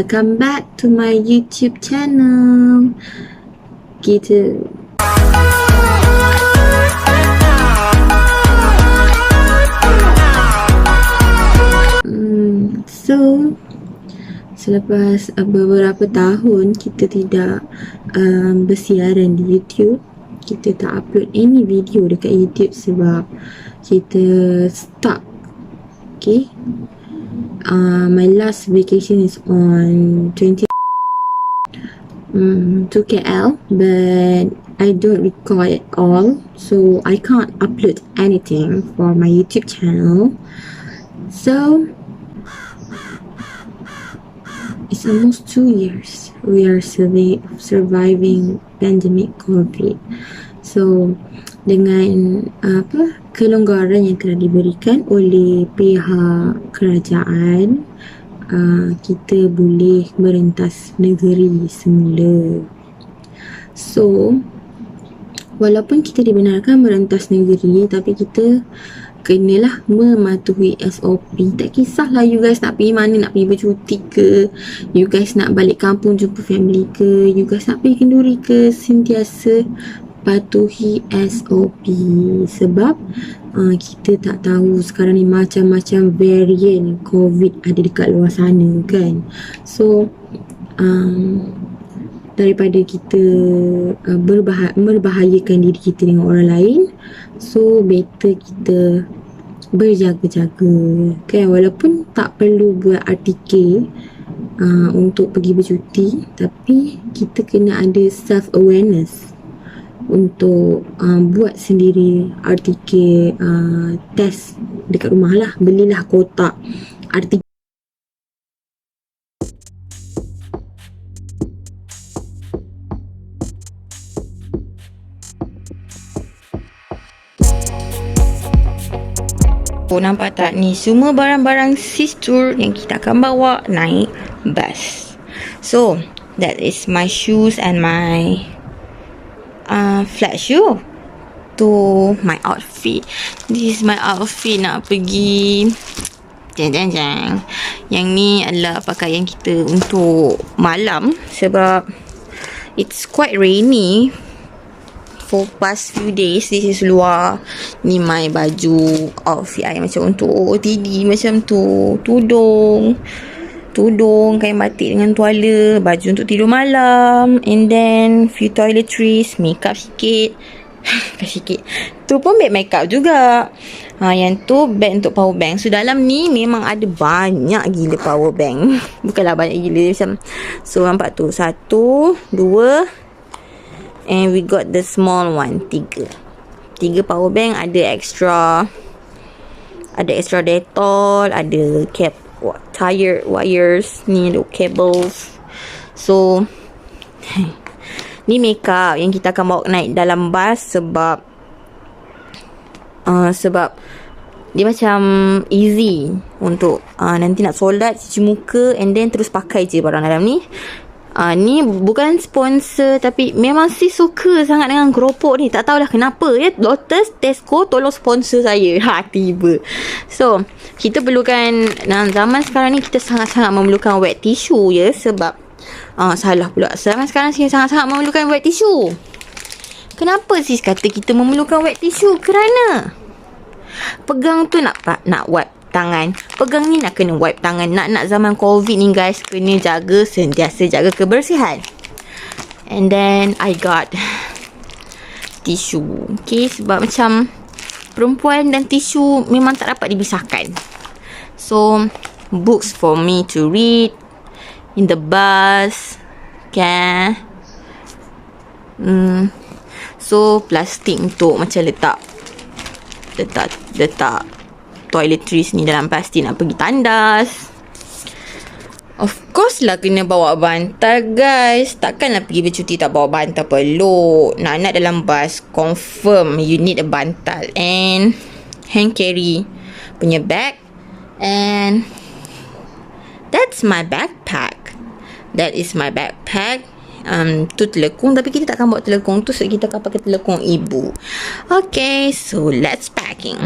Welcome back to my YouTube channel. Gitu. So selepas beberapa tahun kita tidak bersiaran di YouTube, kita tak upload any video dekat YouTube sebab kita stuck. Okay, my last vacation is on 20 to KL, but I don't record at all, so I can't upload anything for my YouTube channel. So it's almost 2 years we are surviving pandemic COVID. So dengan kelonggaran yang telah diberikan oleh pihak kerajaan, kita boleh merentas negeri semula. So walaupun kita dibenarkan merentas negeri, tapi kita kenalah mematuhi SOP. Tak kisahlah you guys nak pergi mana, nak pergi bercuti ke, you guys nak balik kampung jumpa family ke, you guys nak pergi kenduri ke, sentiasa patuhi SOP. Sebab kita tak tahu sekarang ni macam-macam varian COVID ada dekat luar sana kan. So daripada kita membahayakan diri kita dengan orang lain, so better kita berjaga-jaga kan. Walaupun tak perlu buat RTK untuk pergi bercuti, tapi kita kena ada self awareness untuk buat sendiri RTK test dekat rumah lah. Belilah kotak RTK. Nampak tak ni semua barang-barang sis tour yang kita akan bawa naik bus. So that is my shoes and my flat shoe to my outfit. This is my outfit nak pergi jang. Yang ni adalah pakaian kita untuk malam sebab it's quite rainy for past few days. This is luar. Ni my baju outfit I macam untuk OOTD macam tu. Tudung, kain batik dengan tuala, baju untuk tidur malam, and then few toiletries, makeup sikit. Tu pun bag makeup juga. Yang tu bag untuk power bank. So dalam ni memang ada banyak gila power bank. Bukanlah banyak gila macam. So nampak tu 1, 2, and we got the small one, 3 power bank. Ada extra Dettol, ada cap tire wires ni, ada cables. So ni makeup yang kita akan bawa naik dalam bus sebab dia macam easy untuk nanti nak solat, cuci muka, and then terus pakai je barang dalam ni. Ni bukan sponsor, tapi memang si suka sangat dengan keropok ni. Tak tahulah kenapa ya. Lotus, Tesco tolong sponsor saya. Tiba. So kita perlukan, dalam zaman sekarang ni kita sangat-sangat memerlukan wet tissue ya. Sebab salah pula, zaman sekarang saya sangat-sangat memerlukan wet tissue. Kenapa sis kata kita memerlukan wet tissue? Kerana pegang tu nak wipe tangan, pegang ni nak kena wipe tangan. Nak zaman COVID ni guys, kena sentiasa jaga kebersihan. And then I got tisu. Okay, sebab macam perempuan dan tisu memang tak dapat dipisahkan. So books for me to read in the bus. Okay. So plastik untuk macam letak toiletries ni dalam plastik nak pergi tandas. Of course lah kena bawa bantal guys. Takkanlah pergi bercuti tak bawa bantal, peluk. Nak dalam bus confirm you need a bantal and hand carry punya bag. And that's my backpack. That is my backpack. Tu telekung, tapi kita takkan bawa telekung tu, so kita akan pakai telekung ibu. Okay, so let's packing.